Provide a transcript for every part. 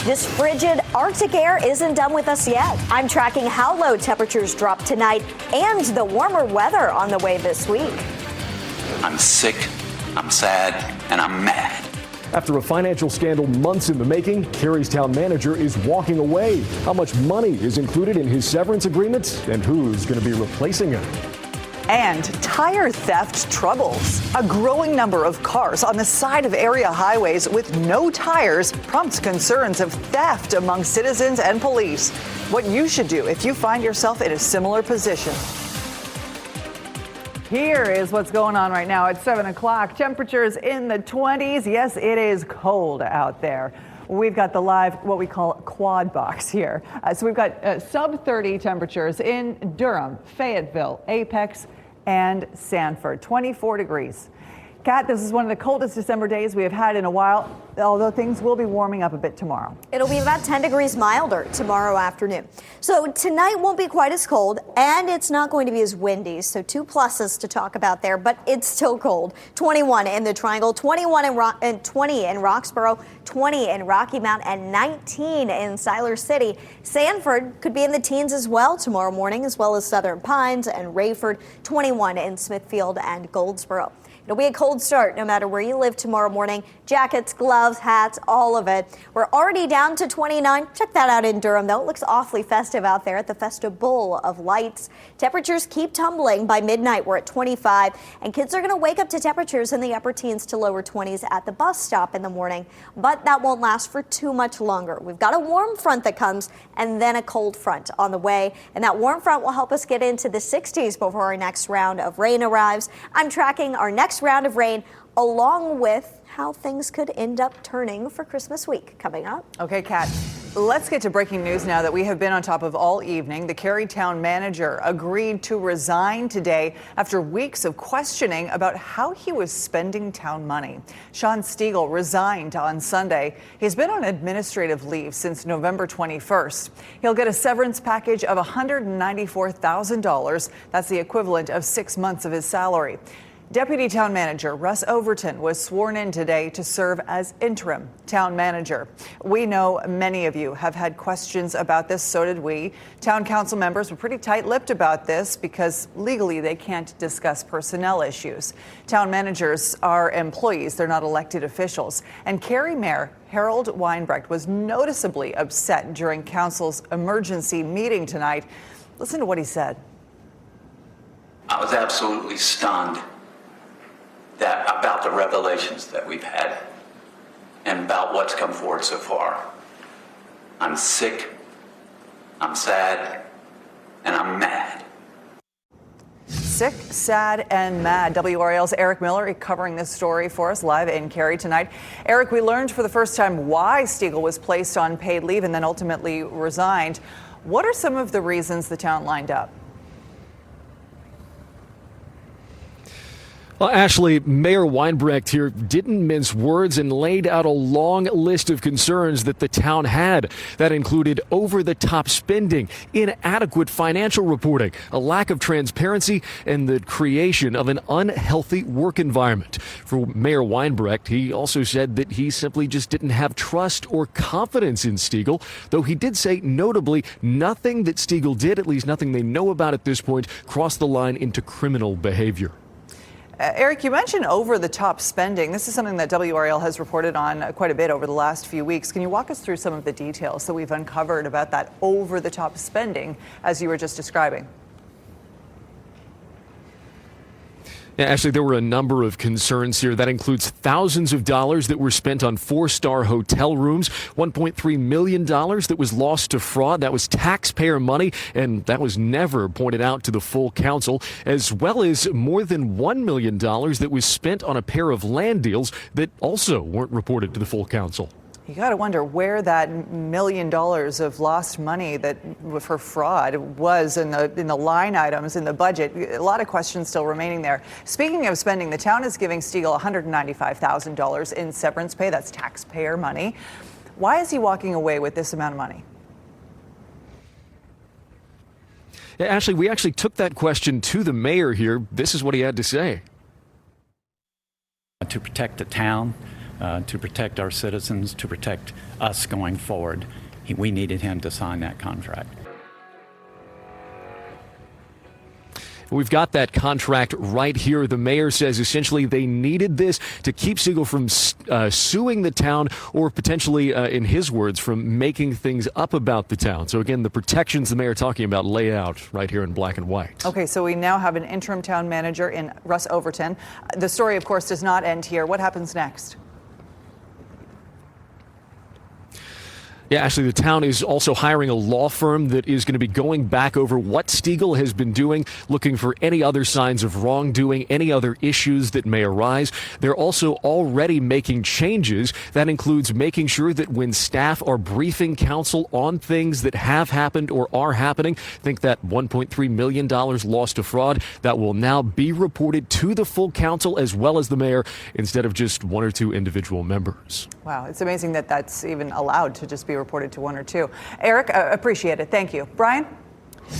This frigid Arctic air isn't done with us yet. I'm tracking how low temperatures drop tonight and the warmer weather on the way this week. I'm sick, I'm sad, and I'm mad. After a financial scandal months in the making, Cary's town manager is walking away. How much money is included in his severance agreement, and who's going to be replacing him? And tire theft troubles. A growing number of cars on the side of area highways with no tires prompts concerns of theft among citizens and police. What you should do if you find yourself in a similar position. Here is what's going on right now at 7 o'clock. Temperatures in the 20s. Yes, it is cold out there. We've got the live, what we call quad box here. So we've got sub 30 temperatures in Durham, Fayetteville, Apex, and Sanford. 24 degrees. Kat, this is one of the coldest December days we have had in a while, although things will be warming up a bit tomorrow. It'll be about 10 degrees milder tomorrow afternoon. So tonight won't be quite as cold, and it's not going to be as windy. So 2 pluses to talk about there, but it's still cold. 21 in the Triangle, 21 and 20 in Roxborough, 20 in Rocky Mount, and 19 in Siler City. Sanford could be in the teens as well tomorrow morning, as well as Southern Pines and Rayford, 21 in Smithfield and Goldsboro. It'll be a cold start no matter where you live tomorrow morning. Jackets, gloves, hats, all of it. We're already down to 29. Check that out in Durham, though. It looks awfully festive out there at the Festive Bowl of Lights. Temperatures keep tumbling. By midnight, we're at 25. And kids are going to wake up to temperatures in the upper teens to lower 20s at the bus stop in the morning. But that won't last for too much longer. We've got a warm front that comes and then a cold front on the way. And that warm front will help us get into the 60s before our next round of rain arrives. I'm tracking our next round of rain along with how things could end up turning for Christmas week coming up. Okay, Kat, let's get to breaking news now that we have been on top of all evening. The Cary town manager agreed to resign today after weeks of questioning about how he was spending town money. Sean Stiegel resigned on Sunday. He's been on administrative leave since November 21st. He'll get a severance package of $194,000. That's the equivalent of 6 months of his salary. Deputy Town Manager Russ Overton was sworn in today to serve as interim town manager. We know many of you have had questions about this, so did we. Town council members were pretty tight-lipped about this because legally they can't discuss personnel issues. Town managers are employees, they're not elected officials. And Cary Mayor Harold Weinbrecht was noticeably upset during council's emergency meeting tonight. Listen to what he said. I was absolutely stunned about the revelations that we've had and about what's come forward so far. I'm sick, I'm sad, and I'm mad. Sick, sad, and mad. WRAL's Eric Miller covering this story for us live in Cary tonight. Eric, we learned for the first time why Stiegel was placed on paid leave and then ultimately resigned. What are some of the reasons the town lined up? Well, Ashley, Mayor Weinbrecht here didn't mince words and laid out a long list of concerns that the town had. That included over-the-top spending, inadequate financial reporting, a lack of transparency, and the creation of an unhealthy work environment. For Mayor Weinbrecht, he also said that he simply just didn't have trust or confidence in Stiegel, though he did say, notably, nothing that Stiegel did, at least nothing they know about at this point, crossed the line into criminal behavior. Eric, you mentioned over-the-top spending. This is something that WRAL has reported on quite a bit over the last few weeks. Can you walk us through some of the details that we've uncovered about that over-the-top spending as you were just describing? Yeah, actually, there were a number of concerns here. That includes thousands of dollars that were spent on 4-star hotel rooms, $1.3 million that was lost to fraud. That was taxpayer money, and that was never pointed out to the full council, as well as more than $1 million that was spent on a pair of land deals that also weren't reported to the full council. You got to wonder where that $1 million of lost money that for fraud was in the line items in the budget. A lot of questions still remaining there. Speaking of spending, the town is giving Stiegel $195,000 in severance pay. That's taxpayer money. Why is he walking away with this amount of money? Yeah, Ashley, we actually took that question to the mayor here. This is what he had to say. To protect the town, to protect our citizens, to protect us going forward. We needed him to sign that contract. We've got that contract right here. The mayor says essentially they needed this to keep Siegel from suing the town or potentially, in his words, from making things up about the town. So again, the protections the mayor talking about lay out right here in black and white. Okay, so we now have an interim town manager in Russ Overton. The story, of course, does not end here. What happens next? Yeah, actually, the town is also hiring a law firm that is going to be going back over what Stiegel has been doing, looking for any other signs of wrongdoing, any other issues that may arise. They're also already making changes. That includes making sure that when staff are briefing council on things that have happened or are happening, think that $1.3 million lost to fraud, that will now be reported to the full council as well as the mayor instead of just one or two individual members. Wow, it's amazing that that's even allowed to just be reported to one or two. Eric, appreciate it. Thank you. Brian?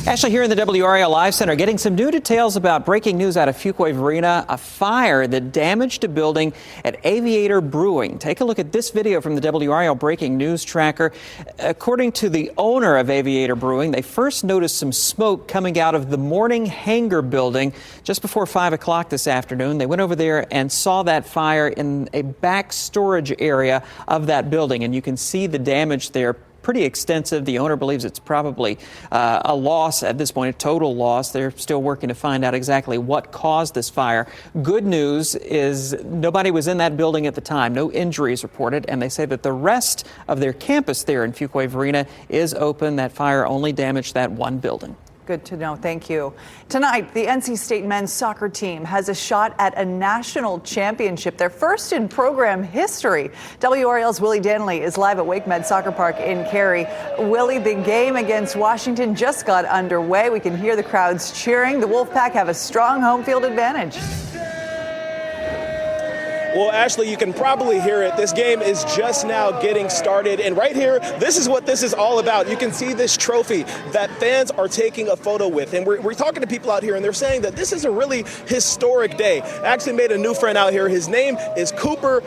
Ashley, here in the WRAL Live Center, getting some new details about breaking news out of Fuquay-Varina, a fire that damaged a building at Aviator Brewing. Take a look at this video from the WRAL Breaking News Tracker. According to the owner of Aviator Brewing, they first noticed some smoke coming out of the Morning Hangar building just before 5 o'clock this afternoon. They went over there and saw that fire in a back storage area of that building, and you can see the damage there. Pretty extensive. The owner believes it's probably a loss at this point, a total loss. They're still working to find out exactly what caused this fire. Good news is nobody was in that building at the time. No injuries reported. And they say that the rest of their campus there in Fuquay-Varina is open. That fire only damaged that one building. Good to know. Thank you. Tonight, the NC State men's soccer team has a shot at a national championship, their first in program history. WRAL's Willie Danley is live at Wake Med Soccer Park in Cary. Willie, the game against Washington just got underway. We can hear the crowds cheering. The Wolfpack have a strong home field advantage. Well, Ashley, you can probably hear it. This game is just now getting started. And right here, this is what this is all about. You can see this trophy that fans are taking a photo with. And we're talking to people out here, and they're saying that this is a really historic day. I actually made a new friend out here. His name is Cooper.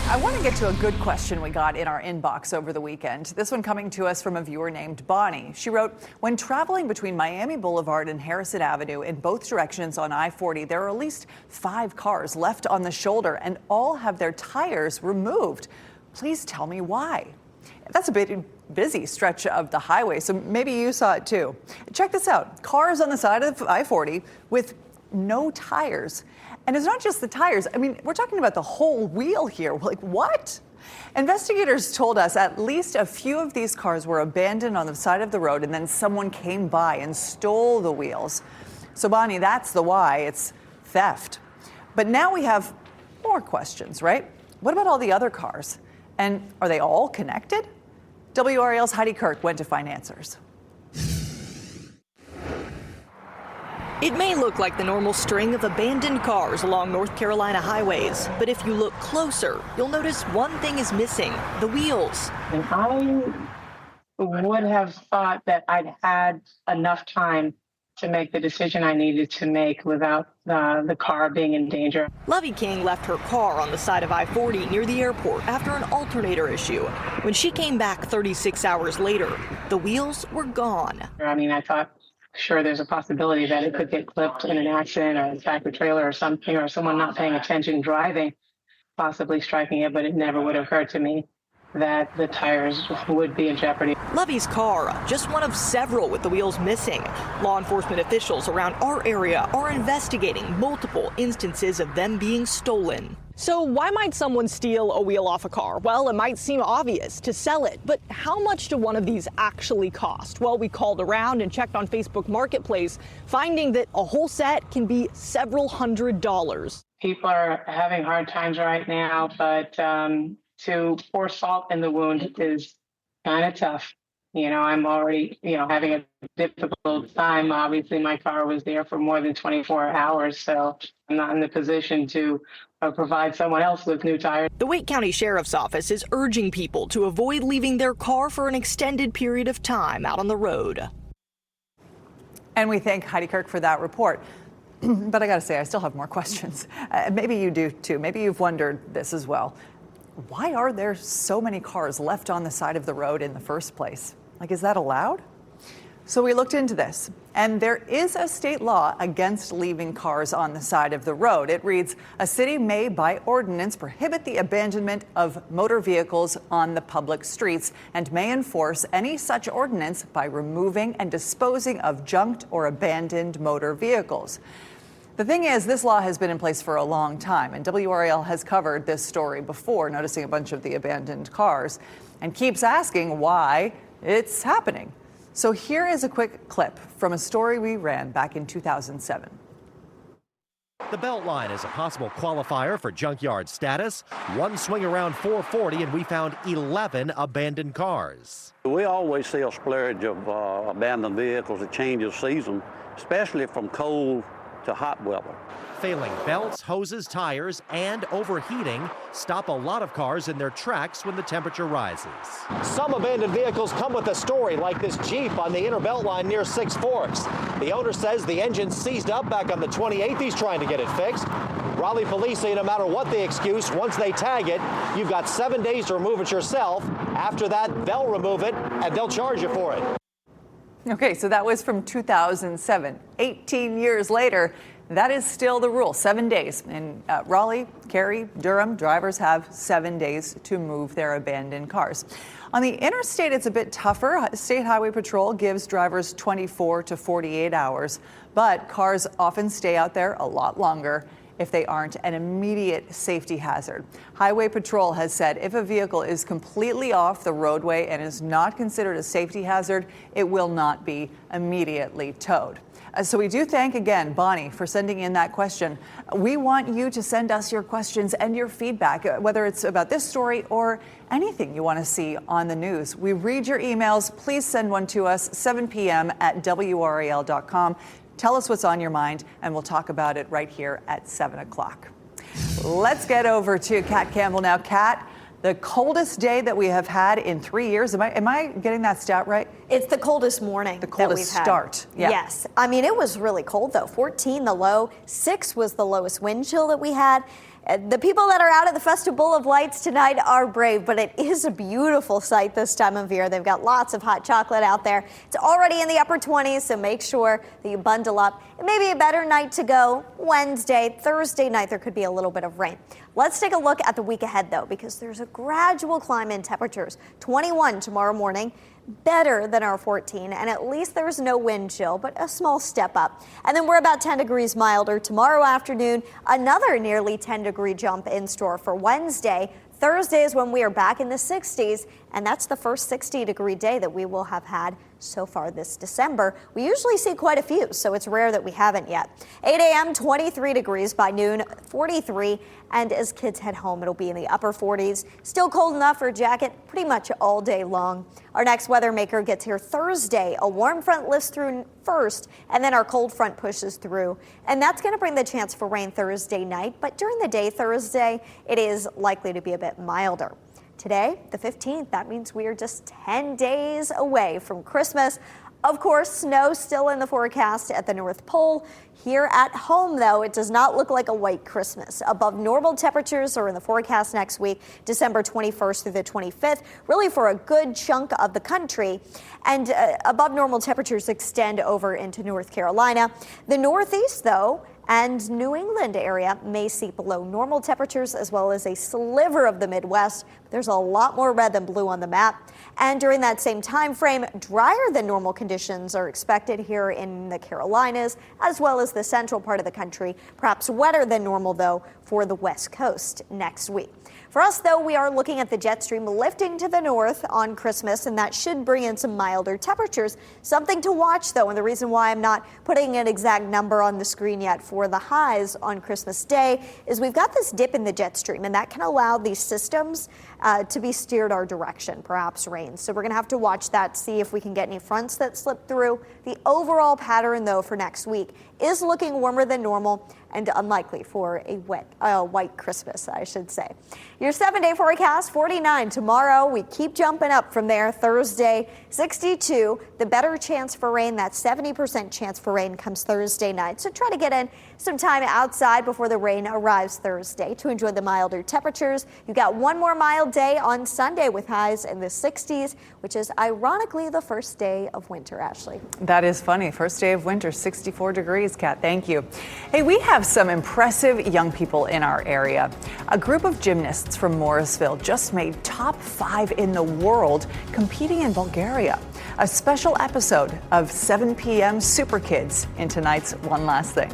I want to get to a good question we got in our inbox over the weekend. This one coming to us from a viewer named Bonnie. She wrote, when traveling between Miami Boulevard and Harrison Avenue in both directions on I-40, there are at least 5 cars left on the shoulder and all have their tires removed. Please tell me why. That's a bit busy stretch of the highway, so maybe you saw it too. Check this out. Cars on the side of I-40 with no tires. And it's not just the tires. I mean, we're talking about the whole wheel here. Like, what? Investigators told us at least a few of these cars were abandoned on the side of the road, and then someone came by and stole the wheels. So, Bonnie, that's the why. It's theft. But now we have more questions, right? What about all the other cars? And are they all connected? WRAL's Heidi Kirk went to find answers. It may look like the normal string of abandoned cars along North Carolina highways, but if you look closer, you'll notice one thing is missing: the wheels. And I would have thought that I'd had enough time to make the decision I needed to make without the car being in danger. Lovey King left her car on the side of I-40 near the airport after an alternator issue. When she came back 36 hours later, the wheels were gone. I mean, I thought, sure, there's a possibility that it could get clipped in an accident or a tractor trailer or something, or someone not paying attention driving, possibly striking it, but it never would have occurred to me that the tires would be in jeopardy. Lovey's car, just one of several with the wheels missing. Law enforcement officials around our area are investigating multiple instances of them being stolen. So why might someone steal a wheel off a car? Well, it might seem obvious to sell it, but how much do one of these actually cost? Well, we called around and checked on Facebook Marketplace, finding that a whole set can be several $100s. People are having hard times right now, but to pour salt in the wound is kind of tough. You know, I'm already, having a difficult time. Obviously, my car was there for more than 24 hours, so I'm not in the position to provide someone else with new tires. The Wake County Sheriff's Office is urging people to avoid leaving their car for an extended period of time out on the road. And we thank Heidi Kirk for that report. But I got to say, I still have more questions. Maybe you do too. Maybe you've wondered this as well. Why are there so many cars left on the side of the road in the first place? Like, is that allowed? So we looked into this, and there is a state law against leaving cars on the side of the road. It reads, a city may, by ordinance, prohibit the abandonment of motor vehicles on the public streets and may enforce any such ordinance by removing and disposing of junked or abandoned motor vehicles. The thing is, this law has been in place for a long time, and WRAL has covered this story before, noticing a bunch of the abandoned cars, and keeps asking why it's happening. So here is a quick clip from a story we ran back in 2007. The Beltline is a possible qualifier for junkyard status. One swing around 440 and we found 11 abandoned cars. We always see a splurge of abandoned vehicles that changes season, especially from cold to hot weather. Failing belts, hoses, tires, and overheating stop a lot of cars in their tracks when the temperature rises. Some abandoned vehicles come with a story, like this Jeep on the inner Beltline near Six Forks. The owner says the engine seized up back on the 28th. He's trying to get it fixed. Raleigh police say no matter what the excuse, once they tag it, you've got 7 days to remove it yourself. After that, they'll remove it and they'll charge you for it. Okay, so that was from 2007. 18 years later, that is still the rule, 7 days. In Raleigh, Cary, Durham, drivers have 7 days to move their abandoned cars. On the interstate, it's a bit tougher. State Highway Patrol gives drivers 24 to 48 hours, but cars often stay out there a lot longer if they aren't an immediate safety hazard. Highway Patrol has said if a vehicle is completely off the roadway and is not considered a safety hazard, it will not be immediately towed. So we do thank again Bonnie for sending in that question. We want you to send us your questions and your feedback, whether it's about this story or anything you want to see on the news. We read your emails. Please send one to us, 7 p.m. at WRAL.com. Tell us what's on your mind, and we'll talk about it right here at 7 o'clock. Let's get over to Kat Campbell now. Kat, the coldest day that we have had in 3 years. Am I getting that stat right? It's the coldest morning. The coldest that we've start. Had. Yeah. Yes. I mean, it was really cold, though. 14 the low. 6 was the lowest wind chill that we had. The people that are out at the Festival of Lights tonight are brave, but it is a beautiful sight this time of year. They've got lots of hot chocolate out there. It's already in the upper 20s, so make sure that you bundle up. It may be a better night to go Wednesday. Thursday night, there could be a little bit of rain. Let's take a look at the week ahead, though, because there's a gradual climb in temperatures. 21 tomorrow morning. Better than our 14, and at least there's no wind chill, but a small step up. And then we're about 10 degrees milder tomorrow afternoon. Another nearly 10-degree jump in store for Wednesday. Thursday is when we are back in the 60s, and that's the first 60-degree day that we will have had so far this December. We usually see quite a few, so it's rare that we haven't yet. 8 a.m., 23 degrees. By noon, 43. And as kids head home, it'll be in the upper 40s. Still cold enough for a jacket pretty much all day long. Our next weather maker gets here Thursday. A warm front lifts through first, and then our cold front pushes through. And that's going to bring the chance for rain Thursday night. But during the day Thursday, it is likely to be a bit milder. Today, the 15th, that means we are just 10 days away from Christmas. Of course, snow still in the forecast at the North Pole. Here at home, though, it does not look like a white Christmas. Above normal temperatures are in the forecast next week, December 21st through the 25th, really for a good chunk of the country. And above normal temperatures extend over into North Carolina. The Northeast, though, and New England area may see below normal temperatures, as well as a sliver of the Midwest. There's a lot more red than blue on the map. And during that same time frame, drier than normal conditions are expected here in the Carolinas, as well as the central part of the country. Perhaps wetter than normal, though, for the West Coast next week. For us, though, we are looking at the jet stream lifting to the north on Christmas, and that should bring in some milder temperatures. Something to watch, though, and the reason why I'm not putting an exact number on the screen yet for the highs on Christmas Day is we've got this dip in the jet stream, and that can allow these systems to be steered our direction, perhaps rain. So we're going to have to watch that, see if we can get any fronts that slip through. The overall pattern, though, for next week is looking warmer than normal and unlikely for a white Christmas, I should say. Your 7-day forecast, 49 tomorrow. We keep jumping up from there. Thursday, 62. The better chance for rain, that 70% chance for rain, comes Thursday night. So try to get in some time outside before the rain arrives Thursday to enjoy the milder temperatures. You got one more mild day on Sunday with highs in the 60s, which is ironically the first day of winter, Ashley. That is funny. First day of winter, 64 degrees, Kat. Thank you. Hey, we have some impressive young people in our area. A group of gymnasts from Morrisville just made top 5 in the world competing in Bulgaria. A special episode of 7 p.m. Super Kids in tonight's One Last Thing.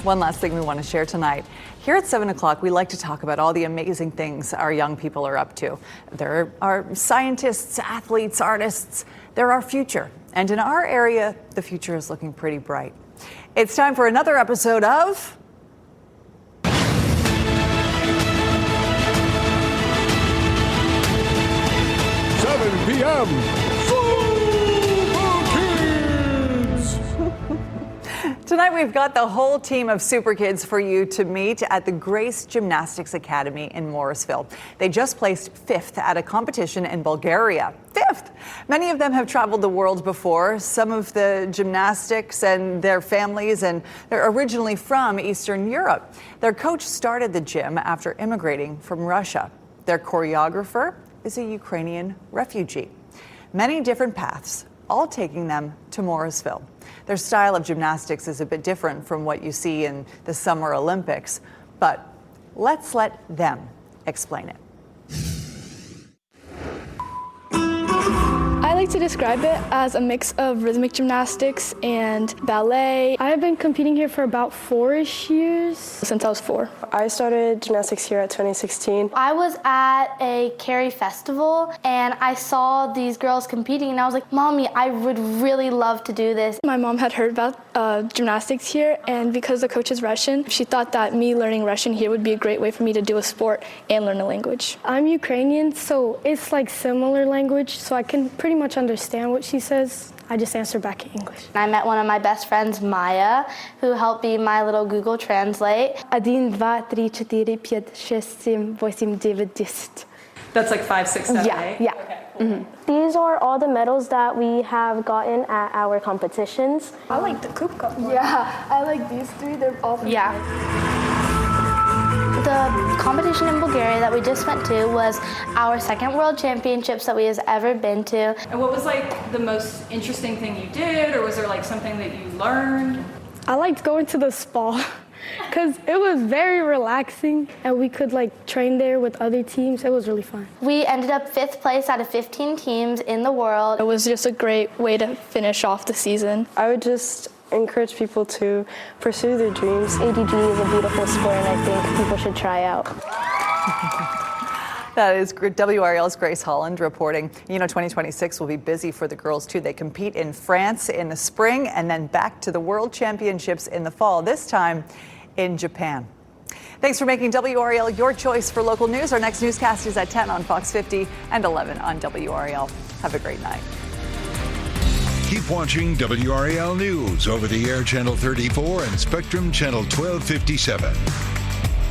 One last thing we want to share tonight. Here at 7 o'clock, we like to talk about all the amazing things our young people are up to. There are scientists, athletes, artists. They're our future. And in our area, the future is looking pretty bright. It's time for another episode of 7 p.m. Tonight we've got the whole team of Super Kids for you to meet at the Grace Gymnastics Academy in Morrisville. They just placed 5th at a competition in Bulgaria. 5th! Many of them have traveled the world before. Some of the gymnastics and their families, and they're originally from Eastern Europe. Their coach started the gym after immigrating from Russia. Their choreographer is a Ukrainian refugee. Many different paths, all taking them to Morrisville. Their style of gymnastics is a bit different from what you see in the Summer Olympics, but let's let them explain it. I like to describe it as a mix of rhythmic gymnastics and ballet. I've been competing here for about 4-ish years, since I was 4. I started gymnastics here at 2016. I was at a Cary festival and I saw these girls competing and I was like, Mommy, I would really love to do this. My mom had heard about gymnastics here, and because the coach is Russian, she thought that me learning Russian here would be a great way for me to do a sport and learn a language. I'm Ukrainian, so it's like similar language, so I can pretty much understand what she says. I just answer back in English. I met one of my best friends, Maya, who helped be my little Google Translate. 1, 2, 3, 4, 5, 6, 7, 8, 9, 10. That's like 5, 6, 7, 8? Yeah. Okay. Mm-hmm. These are all the medals that we have gotten at our competitions. I like the Kubka one. Yeah, I like these 3. They're all from The competition in Bulgaria that we just went to was our 2nd World Championships that we has ever been to. And what was like the most interesting thing you did, or was there like something that you learned? I liked going to the spa because it was very relaxing and we could like train there with other teams. It was really fun. We ended up 5th place out of 15 teams in the world. It was just a great way to finish off the season. I would just encourage people to pursue their dreams. ADG is a beautiful sport and I think people should try out. That is WRAL's Grace Holland reporting. You know, 2026 will be busy for the girls, too. They compete in France in the spring and then back to the World Championships in the fall, this time in Japan. Thanks for making WRAL your choice for local news. Our next newscast is at 10 on Fox 50 and 11 on WRAL. Have a great night. Keep watching WRAL News over the air Channel 34 and Spectrum Channel 1257.